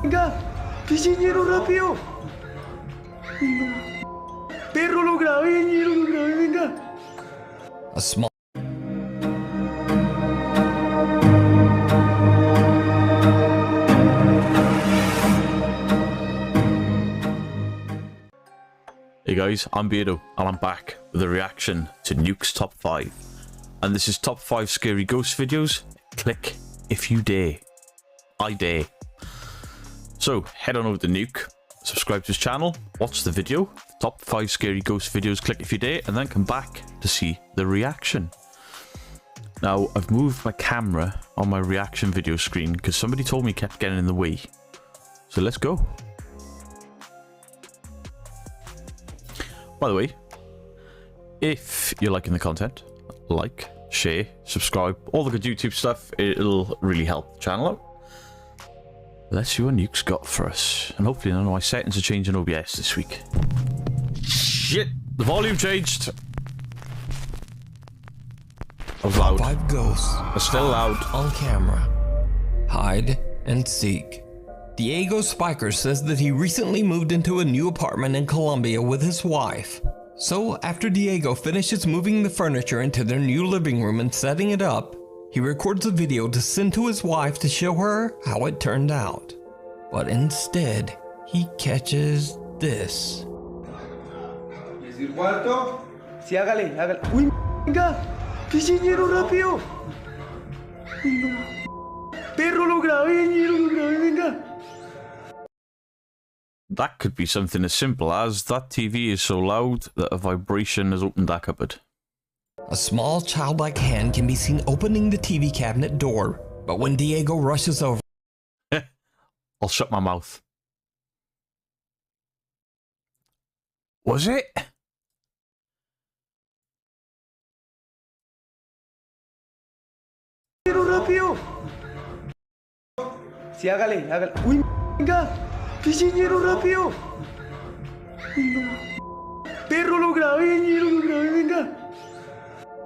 Venga, piscinero rápido. Perro, lo grabé, ñero, lo grabé, venga. A small. Hey guys, I'm Beardo, and I'm back with a reaction to Nuke's Top 5. And this is Top 5 Scary Ghost Videos. Click if you dare. I dare. So, head on over to Nuke, subscribe to his channel, watch the video, Top 5 Scary Ghost Videos, click if you dare, and then come back to see the reaction. Now, I've moved my camera on my reaction video screen because somebody told me it kept getting in the way. So let's go. By the way, if you're liking the content, like, share, subscribe, all the good YouTube stuff, it'll really help the channel out. Let's see what Nuke's got for us. And hopefully none of my settings are changing OBS this week. Shit! The volume changed! That was loud. 5 ghosts. It's still loud. On camera. Hide and seek. Diego Spiker says that he recently moved into a new apartment in Colombia with his wife. So after Diego finishes moving the furniture into their new living room and setting it up, he records a video to send to his wife to show her how it turned out. But instead, he catches this. ¿Es el cuarto? Sí, hágale, hágale. Uy, venga, piscinero rápido. Perro, lo grabé, ñero, lo grabé, venga. That could be something as simple as that TV is so loud that a vibration has opened that cupboard. A small childlike hand can be seen opening the TV cabinet door, but when Diego rushes over, I'll shut my mouth. Was it? Rápido. Sí, hágale, hágale. Uy, venga, piscinero rápido. Perro, lo grabé, ñero, lo grabé, venga.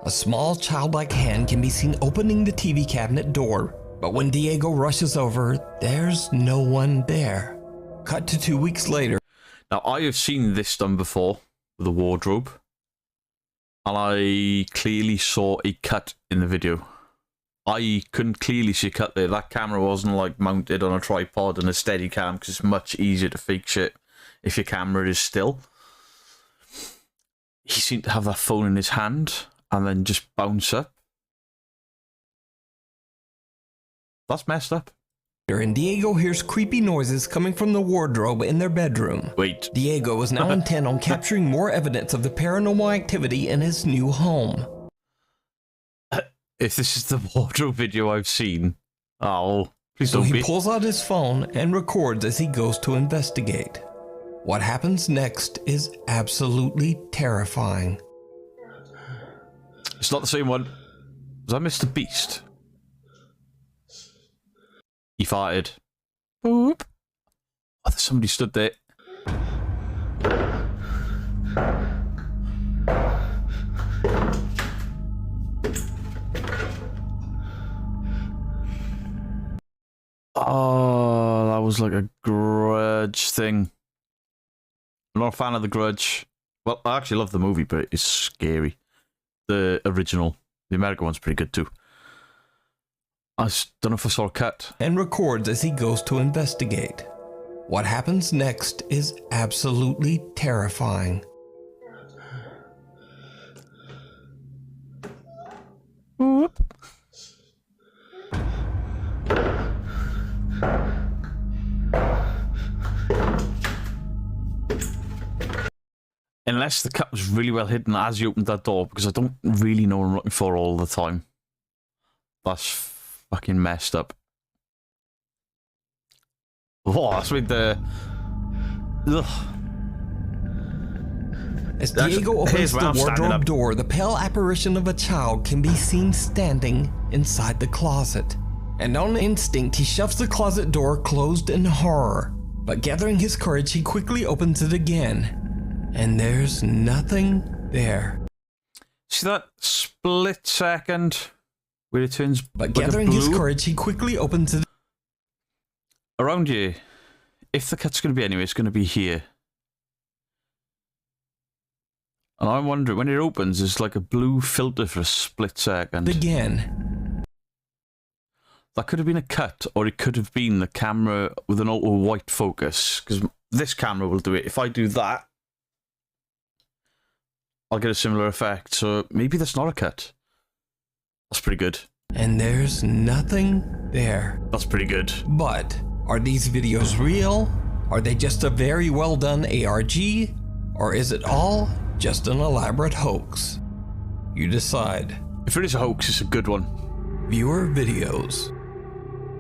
a small childlike hand can be seen opening the TV cabinet door, but when Diego rushes over, there's no one there. Cut to 2 weeks later. Now, I have seen this done before with a wardrobe, and I clearly saw a cut in the video. I couldn't clearly see a cut there. That camera wasn't like mounted on a tripod and a steady cam, because it's much easier to fake shit if your camera is still. He seemed to have that phone in his hand and then just bounce up. That's messed up. And Diego hears creepy noises coming from the wardrobe in their bedroom. Wait. Diego is now intent on capturing more evidence of the paranormal activity in his new home. If this is the wardrobe video I've seen, oh, please So don't he be. pulls out his phone and records as he goes to investigate. What happens next is absolutely terrifying. It's not the same one. Was that Mr. Beast? He farted. Boop. Oh, there's somebody stood there. Oh, that was like a Grudge thing. I'm not a fan of The Grudge. Well, I actually love the movie, but it's scary. The original. The American one's pretty good too. I don't know if I saw a cut. And records as he goes to investigate. What happens next is absolutely terrifying. Whoop. Unless the cut was really well hidden as you opened that door, because I don't really know what I'm looking for all the time. That's fucking messed up. Oh, that's with the... Ugh. As Diego opens the wardrobe door, the pale apparition of a child can be seen standing inside the closet. And on instinct, he shoves the closet door closed in horror. But gathering his courage, he quickly opens it again. And there's nothing there. See that split second where it turns But like gathering his courage, he quickly opens it. Around you, the cut's going to be anyway, it's going to be here. And I'm wondering, when it opens, there's like a blue filter for a split second. Again. That could have been a cut, or it could have been the camera with an ultra white focus, because this camera will do it. If I do that, I'll get a similar effect. So maybe that's not a cut. That's pretty good. And there's nothing there. That's pretty good. But are these videos real? Are they just a very well done ARG? Or is it all just an elaborate hoax? You decide. If it is a hoax, it's a good one. Viewer videos.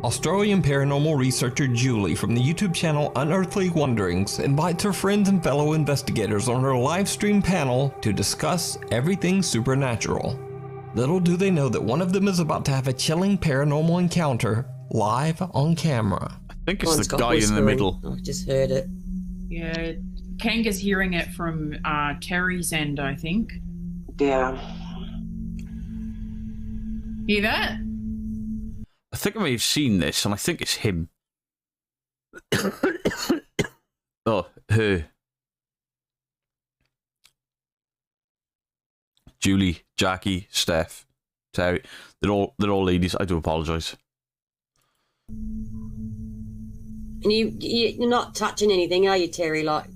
Australian paranormal researcher Julie from the YouTube channel Unearthly Wanderings invites her friends and fellow investigators on her live stream panel to discuss everything supernatural. Little do they know that one of them is about to have a chilling paranormal encounter live on camera. I think it's the guy in the middle. I just heard it. Yeah, Kanga's hearing it from Terry's end, I think. Yeah. Hear that? I think I may have seen this, and I think it's him. Oh, her. Julie, Jackie, Steph, Terry. They're all ladies. I do apologise. And you're not touching anything, are you, Terry? Like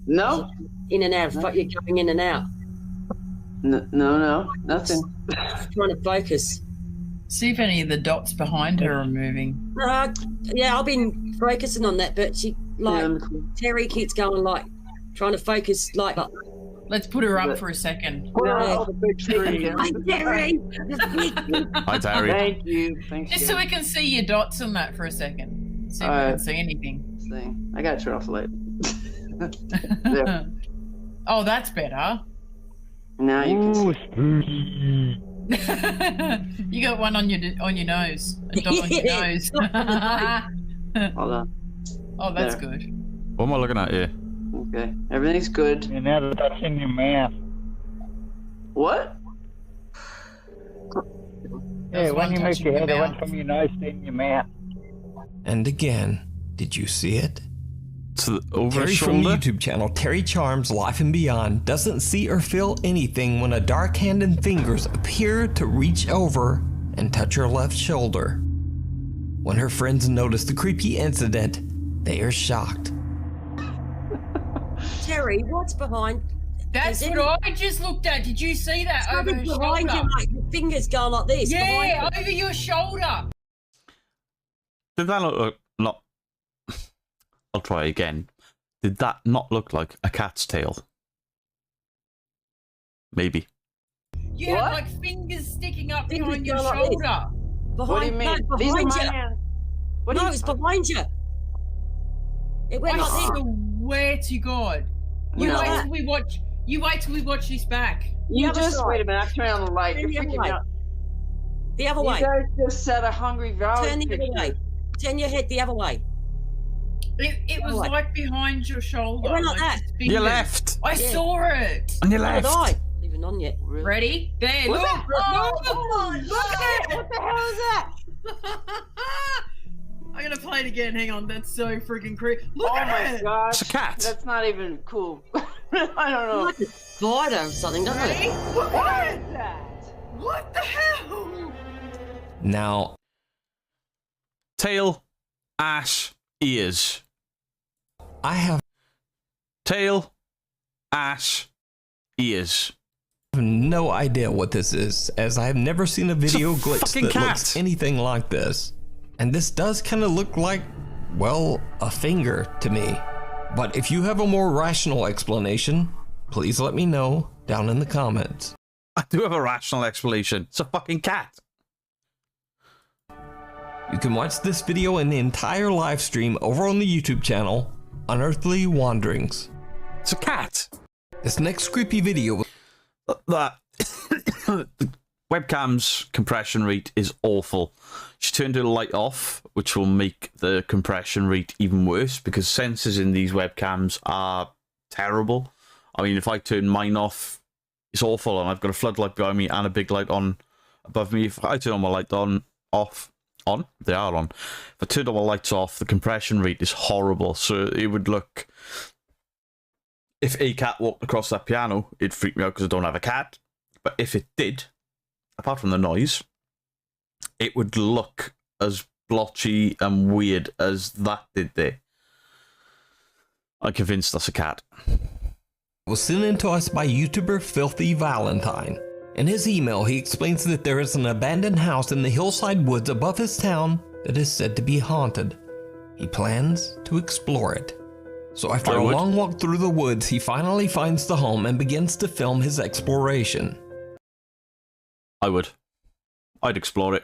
No. in and out. You're going in and out. No, nothing. Trying to focus. See if any of the dots behind her are moving. Yeah, I've been focusing on that, but Terry keeps going like trying to focus like. Let's put her up for a second. Oh, the big screen. Hi, Terry. Hi, Terry. Thank you. Thanks. Just so we can see your dots on that for a second. See if we can see anything. I gotta turn off the light. There. Oh, that's better. Now you can see. You got one on your nose. A dot on your nose. Hold on. Oh, that's There. good. What am I looking at here? Okay, everything's good. You're never touching your mouth. What? Yeah, That's when one you moved touching your your head, it went mouth. from your nose to in your mouth. And again, did you see it? To over Terry his from the shoulder? YouTube channel Terry Charms Life and Beyond doesn't see or feel anything when a dark hand and fingers appear to reach over and touch her left shoulder. When her friends notice the creepy incident, they are shocked. Terry, what's behind? That's Is what I just looked at. Did you see that over her Something behind shoulder? you, like your fingers going like this. Yeah, behind over your shoulder. Did that look not? I'll try again. Did that not look like a cat's tail? Maybe. You What? had like fingers sticking up Fingers behind your going like this. shoulder. Behind, What do you mean? No, These are behind my you. hands. What do No, you? it's behind you. It went I like this. swear to God. You No. wait till we watch. You wait till we watch this back. You The other just side. wait a minute. I'm turning on the light. You're Turn the other freaking way. me out. The other You way. guys just said a Hungry Valley Turn the other picture. way. Turn your head the other way. It was Right. like behind your shoulder. It went like that. just Your fingers. left. I Yeah. saw it. On your Not left. I. Not even on yet. Really? Ready? There. What Look. the- Oh, Look at it! What the hell is that? I'm gonna play it again. Hang on. That's so freaking creepy. Look Oh at my it. gosh. It's a cat. That's not even cool. I don't know. Like a spider or something, doesn't Ready? it? Look What at is it. that? What the hell? Now, Tail, ass, ears. I have Tail, ass, ears. no idea what this is, as I have never seen a video It's a glitch fucking that looks cat. anything like this. And this does kind of look like, well, a finger to me. But if you have a more rational explanation, please let me know down in the comments. I do have a rational explanation. It's a fucking cat. You can watch this video and the entire live stream over on the YouTube channel, Unearthly Wanderings. It's a cat. This next creepy video, That the webcam's compression rate is awful. She turned her light off, which will make the compression rate even worse because sensors in these webcams are terrible. I mean, if I turn mine off, it's awful, and I've got a floodlight behind me and a big light on above me. If I turn my light on off, on. They are on. If I turned all the lights off, the compression rate is horrible. So it would look... If a cat walked across that piano, it'd freak me out because I don't have a cat. But if it did, apart from the noise, it would look as blotchy and weird as that did there. I'm convinced that's a cat. Was sent in to us by YouTuber Filthy Valentine. In his email, he explains that there is an abandoned house in the hillside woods above his town that is said to be haunted. He plans to explore it. So after a long walk through the woods, he finally finds the home and begins to film his exploration. I'd explore it.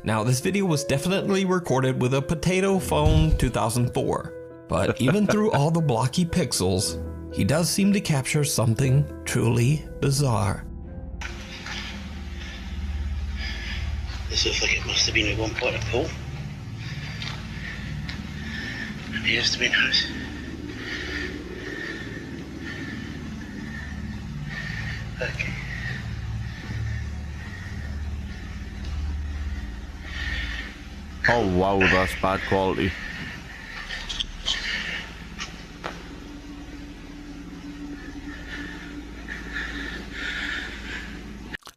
Now, this video was definitely recorded with a potato phone 2004, but even through all the blocky pixels, he does seem to capture something truly bizarre. This looks like it must have been at one point a pool. And here's the main house. Okay. Oh wow, that's bad quality.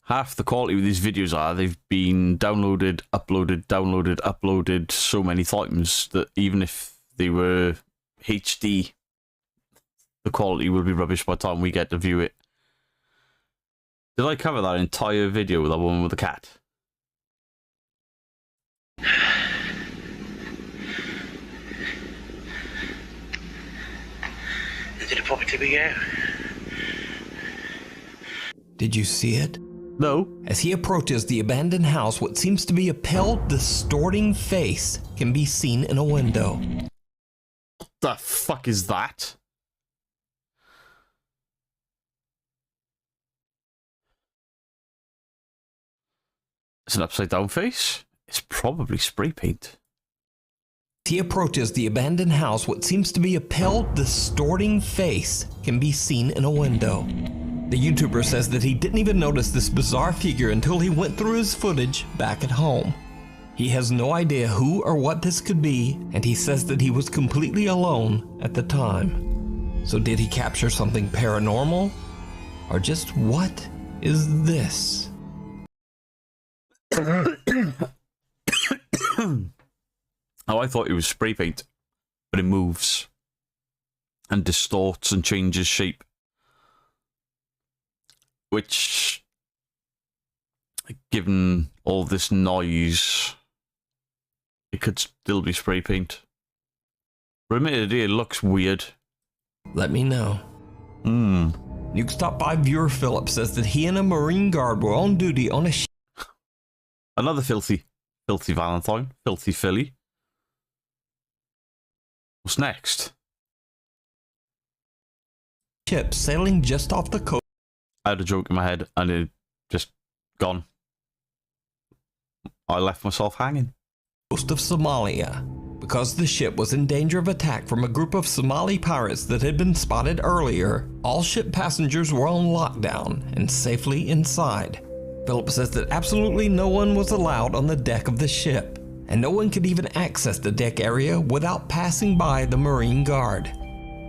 Half the quality of these videos are they've been downloaded, uploaded so many times that even if they were HD, the quality will be rubbish by the time we get to view it. Did I cover that entire video with that woman with the cat? Did the property we go? Did you see it? No. As he approaches the abandoned house, what seems to be a pale, distorting face can be seen in a window. What the fuck is that? It's an upside down face? It's probably spray paint. He approaches the abandoned house, what seems to be a pale, distorting face can be seen in a window. The YouTuber says that he didn't even notice this bizarre figure until he went through his footage back at home. He has no idea who or what this could be, and he says that he was completely alone at the time. So did he capture something paranormal? Or just what is this? Oh, I thought it was spray paint, but it moves and distorts and changes shape. Which, given all this noise, it could still be spray paint. But admittedly, it looks weird. Let me know. Nuke's top 5 viewer Philip says that he and a Marine guard were on duty on a Another filthy Valentine, filthy Philly. What's next? ship sailing just off the coast. I had a joke in my head and it just gone. I left myself hanging. Coast of Somalia, because the ship was in danger of attack from a group of Somali pirates that had been spotted earlier. All ship passengers were on lockdown and safely inside. Philip says that absolutely no one was allowed on the deck of the ship, and no one could even access the deck area without passing by the Marine Guard.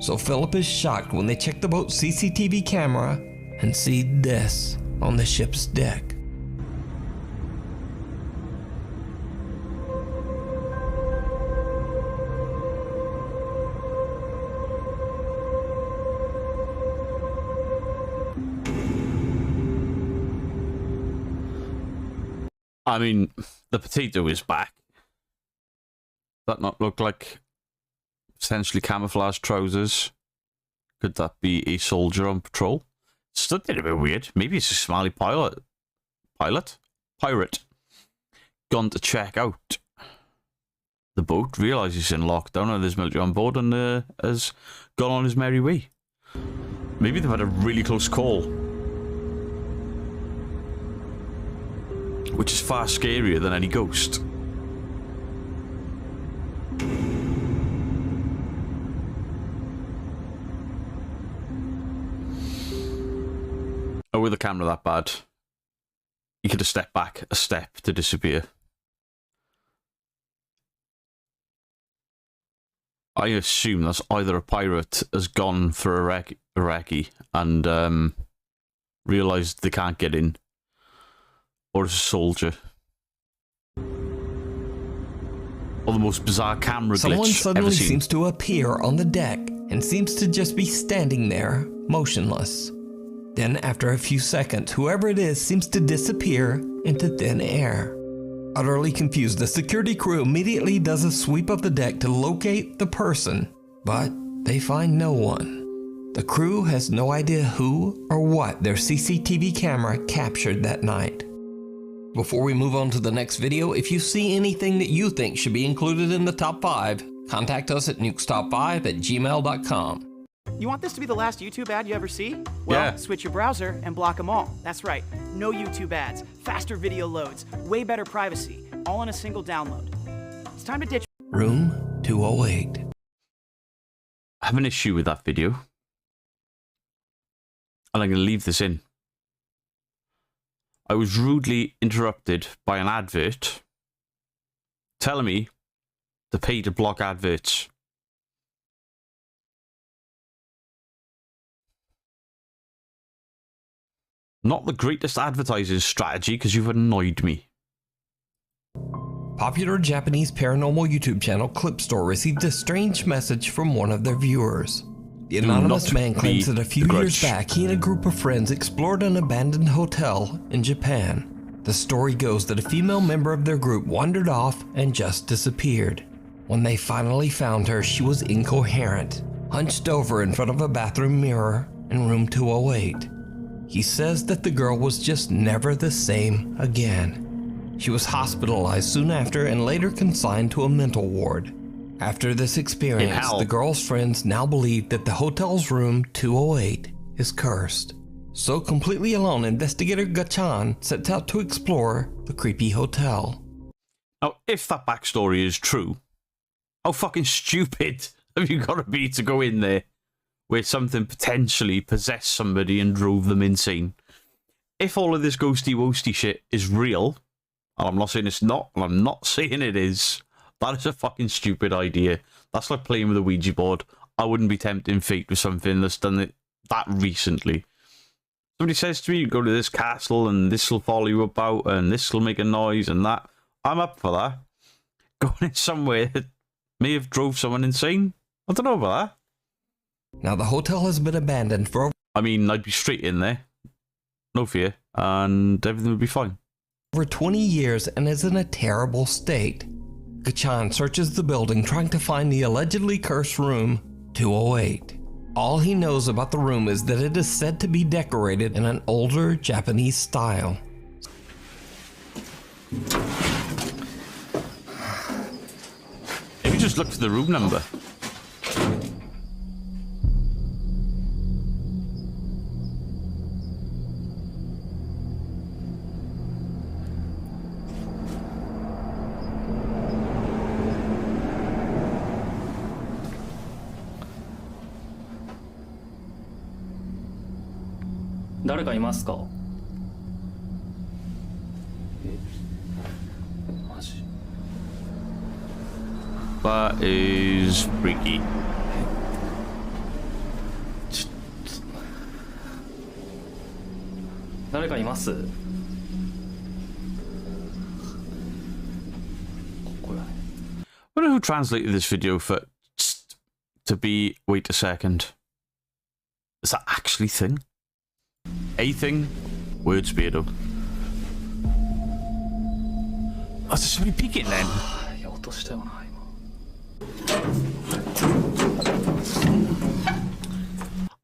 So Philip is shocked when they check the boat's CCTV camera and see this on the ship's deck. I mean, the potato is back. Does that not look like essentially camouflage trousers? Could that be a soldier on patrol? Still a bit weird. Maybe it's a Somali pirate. Gone to check out the boat, realises he's in lockdown and there's military on board and has gone on his merry way. Maybe they've had a really close call, which is far scarier than any ghost. Oh, with the camera that bad, you could have stepped back a step to disappear. I assume that's either a pirate has gone for a recce and realised they can't get in, or it's a soldier. Or the most bizarre camera glitch Someone suddenly ever seen. seems to appear on the deck and seems to just be standing there, motionless. Then, after a few seconds, whoever it is seems to disappear into thin air. Utterly confused, the security crew immediately does a sweep of the deck to locate the person, but they find no one. The crew has no idea who or what their CCTV camera captured that night. Before we move on to the next video, if you see anything that you think should be included in the top 5, contact us at nukestop5@gmail.com. You want this to be the last YouTube ad you ever see? Well, Yeah. switch your browser and block them all. That's right, no YouTube ads, faster video loads, way better privacy, all in a single download. It's time to ditch. Room 208. I have an issue with that video. And I'm going to leave this in. I was rudely interrupted by an advert telling me to pay to block adverts. Not the greatest advertising strategy because you've annoyed me. Popular Japanese paranormal YouTube channel Clip Store received a strange message from one of their viewers. The anonymous not man claims be that a few the years Grudge. back he and a group of friends explored an abandoned hotel in Japan. The story goes that a female member of their group wandered off and just disappeared. When they finally found her, she was incoherent, hunched over in front of a bathroom mirror in room 208. He says that the girl was just never the same again. She was hospitalized soon after and later consigned to a mental ward. After this experience, the girl's friends now believe that the hotel's room 208 is cursed. So completely alone, investigator Gachan sets out to explore the creepy hotel. Now, if that backstory is true, how fucking stupid have you got to be to go in there where something potentially possessed somebody and drove them insane? If all of this ghosty-wosty shit is real, and I'm not saying it's not, and I'm not saying it is, that is a fucking stupid idea. That's like playing with a Ouija board. I wouldn't be tempting fate with something that's done it that recently. Somebody says to me, you go to this castle and this will follow you about and this will make a noise and that. I'm up for that. Going in somewhere that may have drove someone insane. I don't know about that. Now the hotel has been abandoned for I mean, I'd be straight in there. No fear. And everything would be fine. over 20 years and is in a terrible state. Gachan searches the building trying to find the allegedly cursed room 208. All he knows about the room is that it is said to be decorated in an older Japanese style. Maybe just look for the room number. That is freaky. I wonder who translated this video for to be, wait a second. Is that actually thing? A thing? Word speedo. Oh, there's somebody peeking then.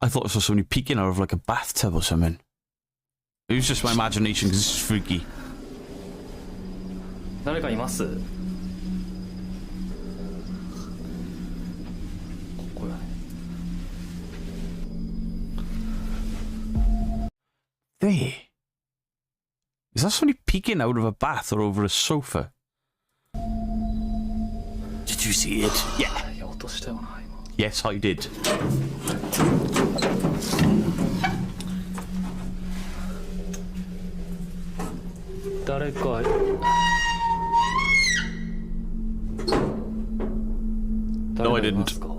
I thought I saw somebody peeking out of like a bathtub or something. It was just my imagination because this is freaky. There. Is that somebody peeking out of a bath or over a sofa? Did you see it? Yeah. Yes, I did. No, I didn't.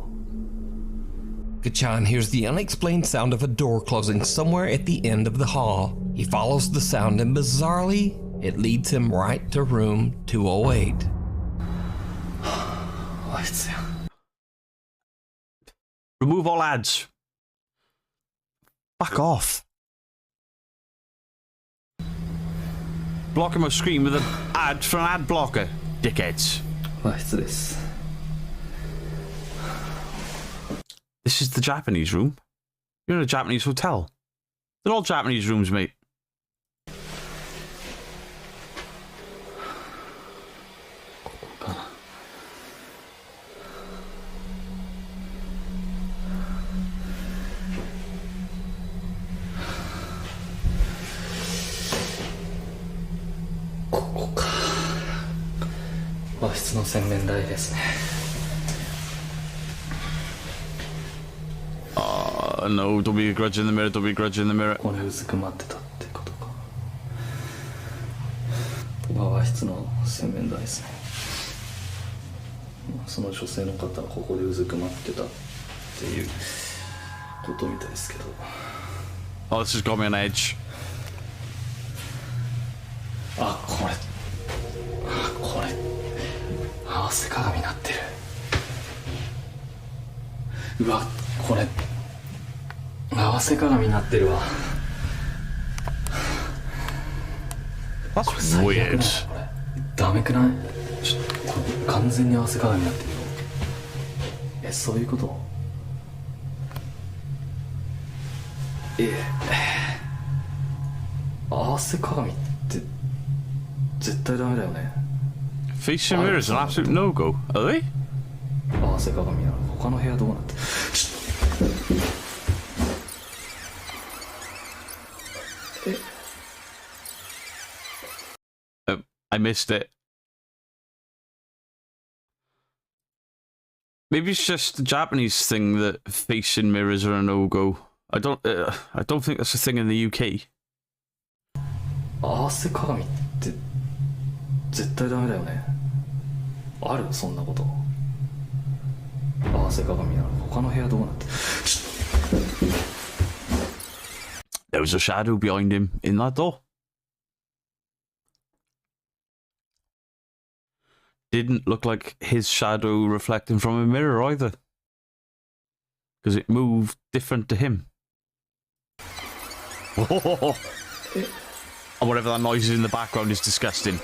Kachan hears the unexplained sound of a door closing somewhere at the end of the hall. He follows the sound and bizarrely, it leads him right to room 208. Remove all ads. Back off. Blocking my screen with an ad for an ad blocker. Dickheads. This is the Japanese room. You're in a Japanese hotel. They're all Japanese rooms, mate. No, don't be a grudge in the mirror, don't be a grudge in the mirror. これうずくまってたってことか。和室の洗面台ですね。その女性の方はここでうずくまってたっていうことみたいですけど。 Oh, this has got me on edge. あ、これ合わせ鏡になってる。うわ、これ合わせ鏡になってるわ。That's これ最悪だよ。 weird. これダメくない？これ完全に合わせ鏡になってるよ。そういうこと？合わせ鏡って絶対ダメだよね。 Facing mirror is an absolute no-go. Are they? 合わせ鏡なの。他の部屋どうなってる？ I missed it. Maybe it's just the Japanese thing that facing mirrors are a no-go. I don't think that's a thing in the UK. 合わせ鏡って絶対ダメだよね。ある？そんなこと。合わせ鏡なの。他の部屋どうなってる？ There was a shadow behind him in that door. Didn't look like his shadow reflecting from a mirror either. Because it moved different to him. And whatever that noise is in the background is disgusting.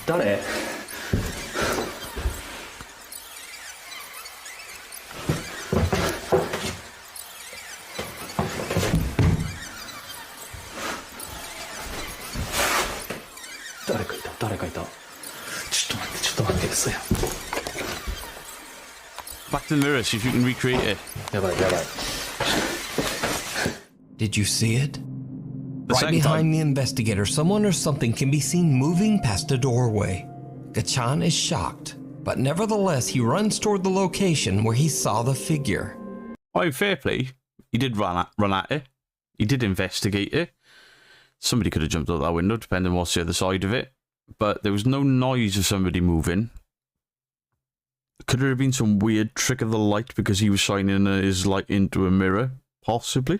誰？誰かいた。ちょっと待って、嘘や。 Back to the mirror, see if you can recreate it. やばい。 Did you see it? The Right second behind time. the investigator, someone or something can be seen moving past a doorway. Kachan is shocked, but nevertheless he runs toward the location where he saw the figure. Oh, fair play. He did run at it. He did investigate it. Somebody could have jumped out that window, depending on what's the other side of it. But there was no noise of somebody moving. Could there have been some weird trick of the light because he was shining his light into a mirror? Possibly.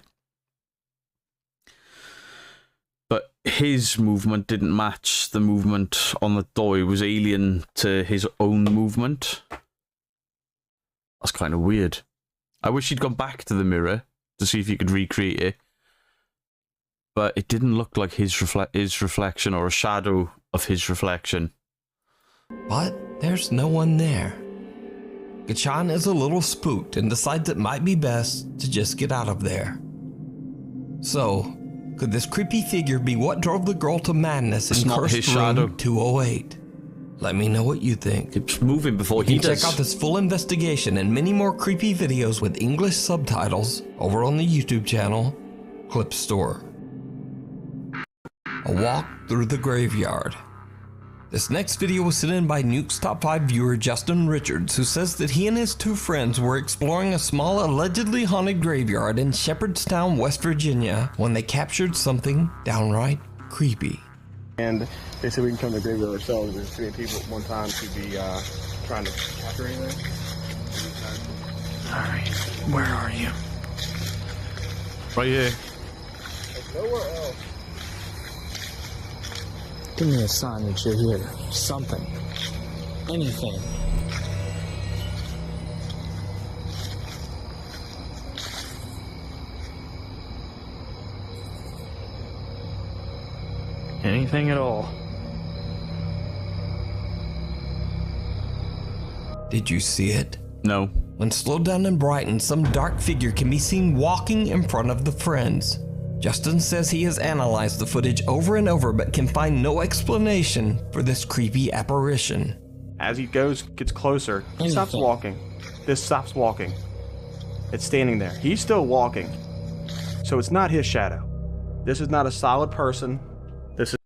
But his movement didn't match the movement on the door. It was alien to his own movement. That's kind of weird. I wish he'd gone back to the mirror to see if he could recreate it. But it didn't look like his reflection or a shadow of his reflection. But there's no one there. Kachan is a little spooked and decides it might be best to just get out of there. So, could this creepy figure be what drove the girl to madness in cursed room 208? Let me know what you think. It's moving before he does. Check out this full investigation and many more creepy videos with English subtitles over on the YouTube channel, Clip Store. A walk through the graveyard. This next video was sent in by Nuke's top 5 viewer Justin Richards, who says that he and his 2 friends were exploring a small allegedly haunted graveyard in Shepherdstown, West Virginia, when they captured something downright creepy. And they said we can come to the graveyard ourselves. There's too many people at one time to be trying to capture anything. Alright, where are you? Right here. Nowhere else. Give me a sign that you're here. Something. Anything. Anything at all. Did you see it? No. When slowed down and brightened, some dark figure can be seen walking in front of the friends. Justin says he has analyzed the footage over and over but can find no explanation for this creepy apparition. As he gets closer, he stops walking. This stops walking. It's standing there. He's still walking. So it's not his shadow. This is not a solid person. This is...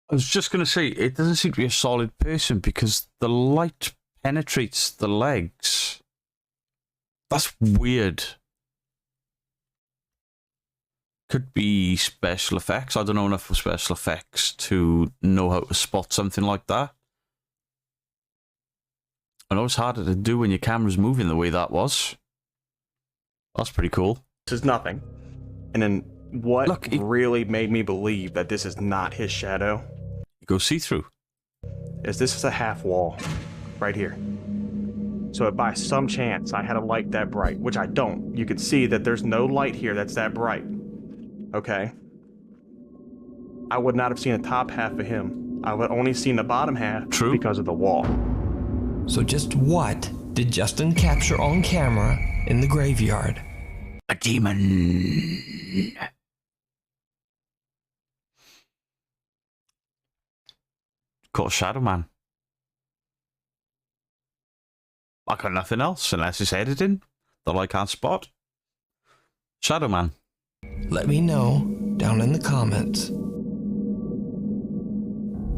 I was just going to say, it doesn't seem to be a solid person because the light penetrates the legs. That's weird. Could be special effects. I don't know enough of special effects to know how to spot something like that. I know it's harder to do when your camera's moving the way that was. That's pretty cool. This is nothing. And then what really made me believe that this is not his shadow? Go see-through. Is this is a half wall right here. So if by some chance I had a light that bright, which I don't, you could see that there's no light here that's that bright. Okay. I would not have seen the top half of him. I would only seen the bottom half because of the wall. So just what did Justin capture on camera in the graveyard? A demon. Called Shadow Man. I got nothing else unless it's editing that I can't spot. Shadow Man. Let me know down in the comments.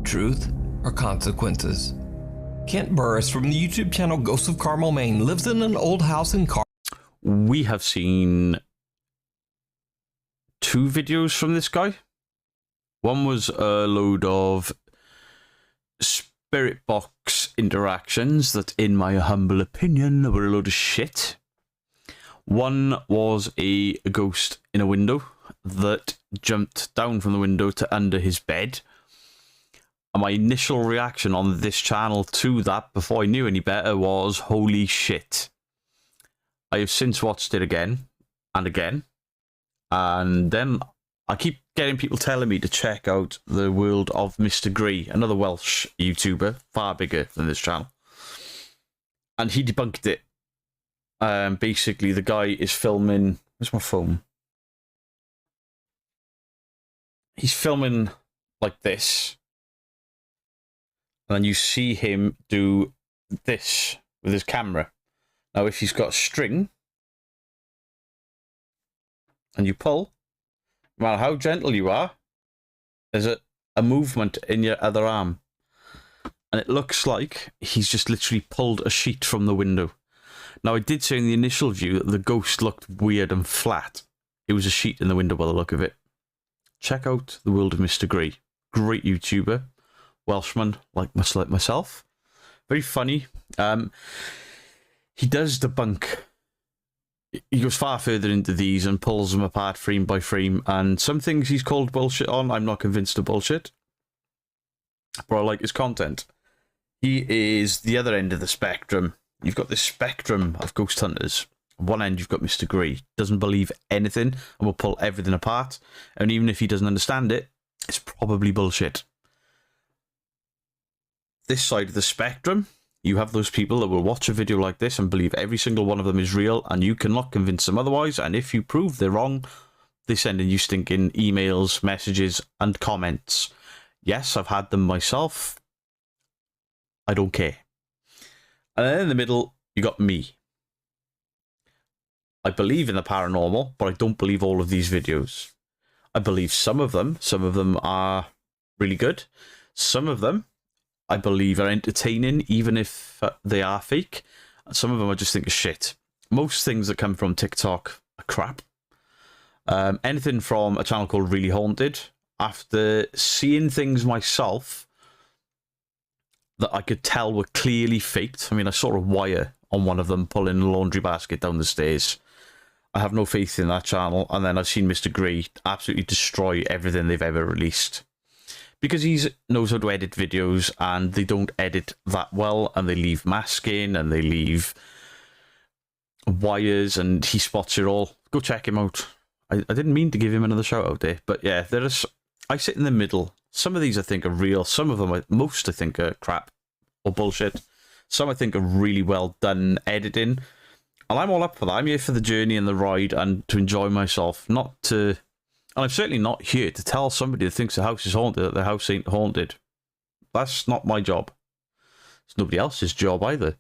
Truth or consequences? Kent Burris from the YouTube channel Ghosts of Carmel, Maine lives in an old house in Carmel. We have seen 2 videos from this guy. One was a load of spirit box interactions that, in my humble opinion, were a load of shit. One was a ghost in a window that jumped down from the window to under his bed. And my initial reaction on this channel to that, before I knew any better, was holy shit. I have since watched it again and again. And then I keep getting people telling me to check out the world of Mr. Gree, another Welsh YouTuber, far bigger than this channel. And he debunked it. Basically, the guy is filming... Where's my phone? He's filming like this. And then you see him do this with his camera. Now, if he's got a string, and you pull, no matter how gentle you are, there's a movement in your other arm. And it looks like he's just literally pulled a sheet from the window. Now, I did say in the initial view that the ghost looked weird and flat. It was a sheet in the window by the look of it. Check out the world of Mr. Gree. Great YouTuber. Welshman, much like myself. Very funny. He does debunk. He goes far further into these and pulls them apart frame by frame. And some things he's called bullshit on, I'm not convinced of bullshit. But I like his content. He is the other end of the spectrum. You've got this spectrum of ghost hunters. On one end, you've got Mr. Gree. Doesn't believe anything and will pull everything apart. And even if he doesn't understand it, it's probably bullshit. This side of the spectrum, you have those people that will watch a video like this and believe every single one of them is real, and you cannot convince them otherwise. And if you prove they're wrong, they send in you stinking emails, messages, and comments. Yes, I've had them myself. I don't care. And then in the middle, you got me. I believe in the paranormal, but I don't believe all of these videos. I believe some of them are really good. Some of them, I believe, are entertaining, even if they are fake. And some of them I just think are shit. Most things that come from TikTok are crap. Anything from a channel called Really Haunted, after seeing things myself that I could tell were clearly faked. I mean, I saw a wire on one of them pulling a laundry basket down the stairs. I have no faith in that channel. And then I've seen Mr. Grey absolutely destroy everything they've ever released. Because he knows how to edit videos, and they don't edit that well, and they leave masking, and they leave wires, and he spots it all. Go check him out. I didn't mean to give him another shout out there, but yeah, I sit in the middle. Some of these I think are real, some of them, most I think are crap or bullshit. Some I think are really well done editing, and I'm all up for that. I'm here for the journey and the ride and to enjoy myself, not to... And I'm certainly not here to tell somebody that thinks the house is haunted that the house ain't haunted. That's not my job. It's nobody else's job either.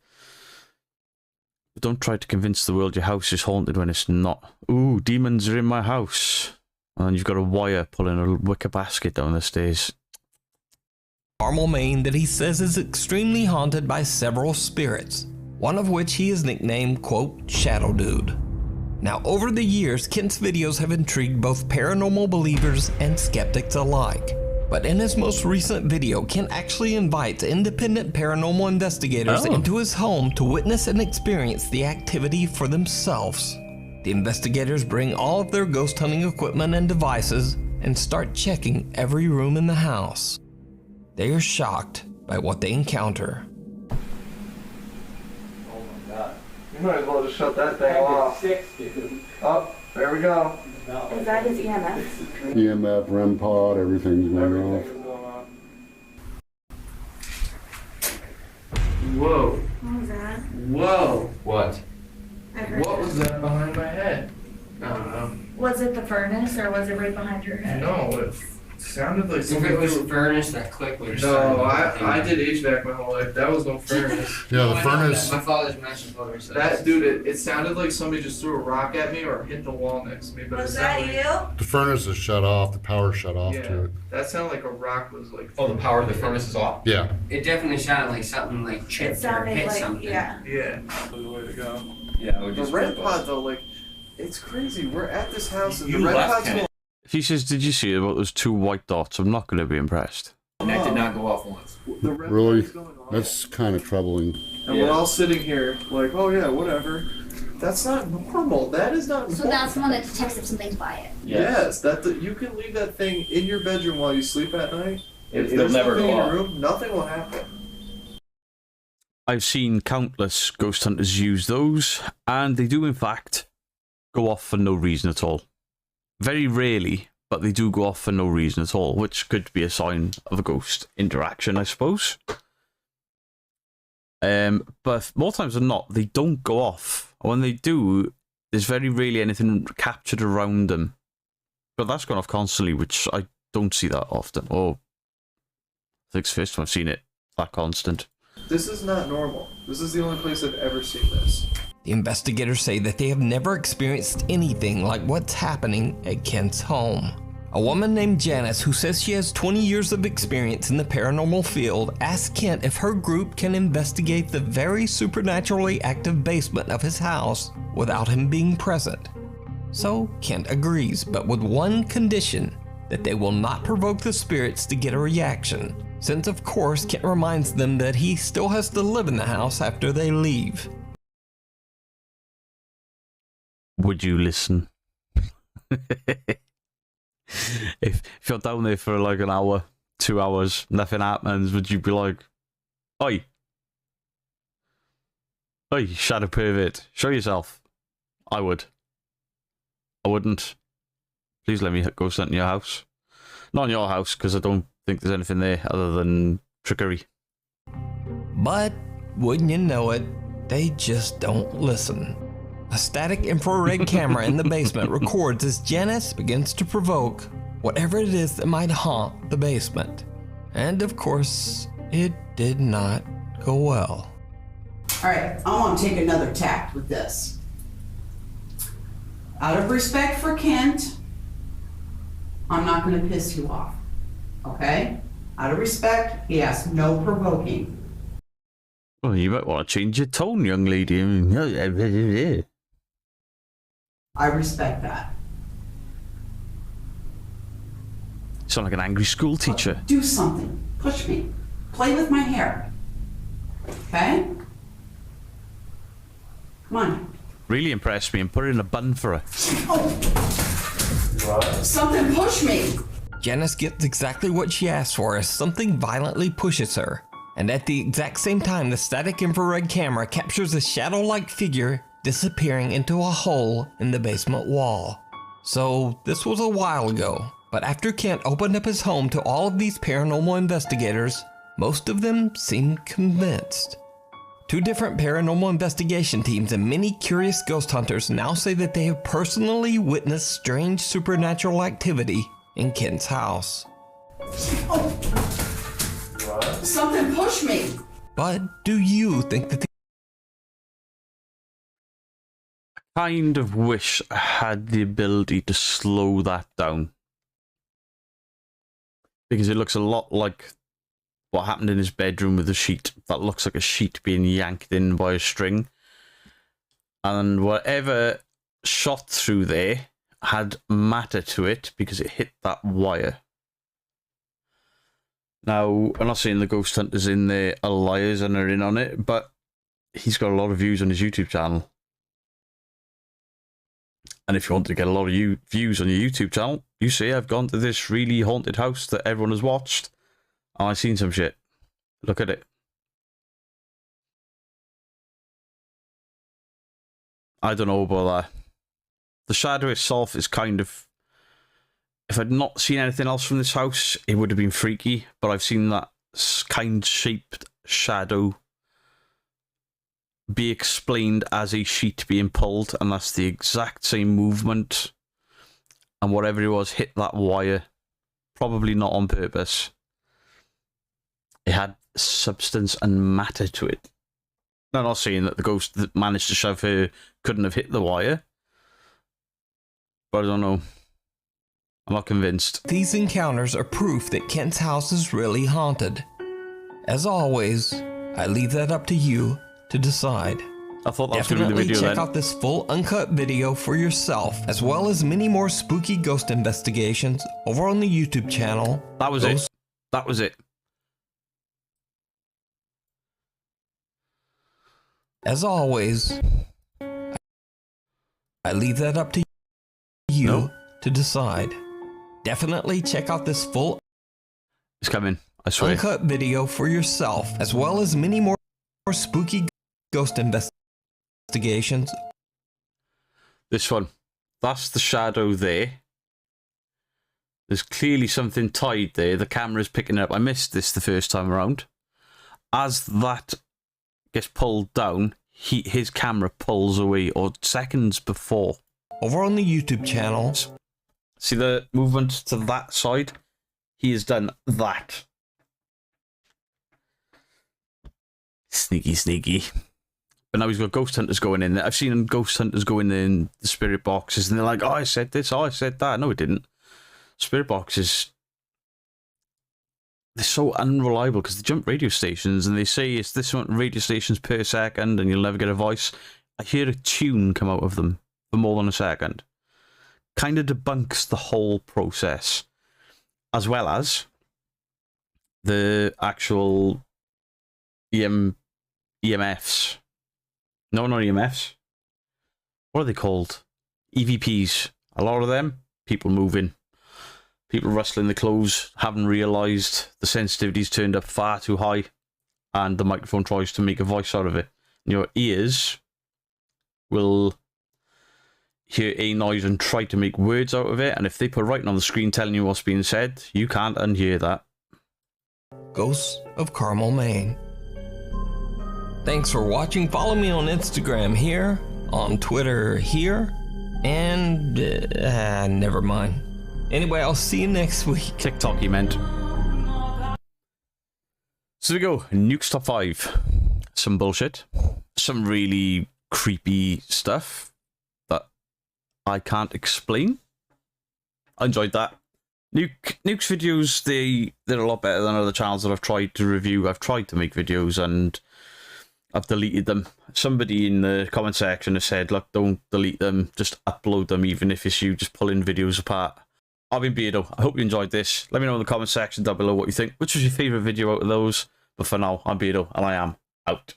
But don't try to convince the world your house is haunted when it's not. Ooh, demons are in my house. And you've got a wire pulling a wicker basket down the stairs. Carmel, Maine, that he says is extremely haunted by several spirits, one of which he has nicknamed, quote, Shadow Dude. Now, over the years, Kent's videos have intrigued both paranormal believers and skeptics alike. But in his most recent video, Kent actually invites independent paranormal investigators into his home to witness and experience the activity for themselves. The investigators bring all of their ghost hunting equipment and devices and start checking every room in the house. They are shocked by what they encounter. You might as well just shut that thing off. Oh, there we go. Is that his EMF? EMF, REM pod, everything's going off. Whoa. What was that? Whoa. What? I heard What was that behind my head? I don't know. Was it the furnace or was it right behind your head? No, it sounded like If something. it was a furnace, that click would have No, I did HVAC my whole life. That was no furnace. Yeah, the furnace. My father's master builder says. That dude, it sounded like somebody just threw a rock at me or hit the wall next to me. But Was that you? The furnace is shut off. The power shut off Yeah, to it. that sounded like a rock was like. Oh, the power of the furnace is off? Yeah. It definitely sounded like something like It chipped or sounded hit like, something. yeah. Yeah. The way to go. Yeah, I would The just red pod though, like, it's crazy. We're at this house and You the red left pod's Ken. going. If he says, did you see about those 2 white dots? I'm not going to be impressed. And that did not go off once. The red Really? pod's going on. That's kind of troubling. And we're all sitting here like, oh yeah, whatever. That's not normal. That is not normal. So that's the one that detects if something's by it. Yes, you can leave that thing in your bedroom while you sleep at night. If It'll there's never nothing go in off. your room, nothing will happen. I've seen countless ghost hunters use those, and they do in fact go off for no reason at all. Very rarely, but they do go off for no reason at all, which could be a sign of a ghost interaction, I suppose. But more times than not, they don't go off. When they do, there's very rarely anything captured around them. But that's gone off constantly, which I don't see that often. Oh, I think it's the first time I've seen it that constant. This is not normal. This is the only place I've ever seen this. The investigators say that they have never experienced anything like what's happening at Kent's home. A woman named Janice, who says she has 20 years of experience in the paranormal field, asks Kent if her group can investigate the very supernaturally active basement of his house without him being present. So Kent agrees, but with one condition, that they will not provoke the spirits to get a reaction, since of course Kent reminds them that he still has to live in the house after they leave. Would you listen? if you're down there for like an hour, 2 hours, nothing happens, would you be like, oi, shadow pervert, show yourself? I would. I wouldn't. Please let me go sit in your house. Not in your house, because I don't think there's anything there other than trickery. But wouldn't you know it, they just don't listen. A static infrared camera in the basement records as Janice begins to provoke whatever it is that might haunt the basement. And of course, it did not go well. All right, I want to take another tact with this. Out of respect for Kent, I'm not going to piss you off, okay? Out of respect, he has no provoking. Well, you might want to change your tone, young lady. I respect that. You sound like an angry school teacher. Do something. Push me. Play with my hair. Okay? Come on. Really impressed me and put it in a bun for her. Something pushed me. Janice gets exactly what she asked for as something violently pushes her. And at the exact same time, the static infrared camera captures a shadow-like figure disappearing into a hole in the basement wall. So this was a while ago, but after Kent opened up his home to all of these paranormal investigators, most of them seemed convinced. 2 different paranormal investigation teams and many curious ghost hunters now say that they have personally witnessed strange supernatural activity in Kent's house. Something pushed me. But do you think that I kind of wish I had the ability to slow that down. Because it looks a lot like what happened in his bedroom with the sheet. That looks like a sheet being yanked in by a string. And whatever shot through there had matter to it because it hit that wire. Now, I'm not saying the ghost hunters in there are liars and are in on it, but he's got a lot of views on his YouTube channel. And if you want to get a lot of views on your YouTube channel, you see I've gone to this really haunted house that everyone has watched. And I've seen some shit. Look at it. I don't know about that. The shadow itself is kind of... If I'd not seen anything else from this house, it would have been freaky. But I've seen that kind-shaped shadow be explained as a sheet being pulled. And that's the exact same movement. And whatever it was hit that wire. Probably not on purpose. It had substance and matter to it. I'm not saying that the ghost that managed to shove her couldn't have hit the wire. But I don't know. I'm not convinced. these encounters are proof that Kent's house is really haunted? As always, I leave that up to you to decide. I thought that was going to be the Definitely video check then. out this full uncut video for yourself, as well as many more spooky ghost investigations over on the YouTube channel. That was it. That was it. As always, I leave that up to you to decide. Definitely check out this full It's coming, I swear. uncut video for yourself, as well as many more spooky ghost investigations. This one. That's the shadow there. There's clearly something tied there. The camera's picking it up. I missed this the first time around. As that gets pulled down, his camera pulls away, or seconds before. Over on the YouTube channel. See the movement to that side? He has done that. Sneaky, sneaky. But now he's got ghost hunters going in there. I've seen ghost hunters go in there in the spirit boxes, and they're like, oh, I said this, oh, I said that. No, it didn't. Spirit boxes, they're so unreliable because they jump radio stations and they say it's this amount of radio stations per second and you'll never get a voice. I hear a tune come out of them for more than a second. Kind of debunks the whole process, as well as the actual EMFs. No, not EMFs. What are they called? EVPs. A lot of them, people moving. People rustling the clothes, haven't realised the sensitivity's turned up far too high, and the microphone tries to make a voice out of it. And your ears will hear a noise and try to make words out of it, and if they put writing on the screen telling you what's being said, you can't unhear that. Ghosts of Carmel, Maine. Thanks for watching. Follow me on Instagram here, on Twitter here, and never mind. Anyway, I'll see you next week. TikTok, you meant. So there we go. Nuke's top 5. Some bullshit. Some really creepy stuff that I can't explain. I enjoyed that. Nuke's videos, they're a lot better than other channels that I've tried to review. I've tried to make videos and I've deleted them. Somebody in the comment section has said, look, don't delete them. Just upload them, even if it's you just pulling videos apart. I've been Beardo. I hope you enjoyed this. Let me know in the comment section down below what you think. Which was your favourite video out of those? But for now, I'm Beardo, and I am out.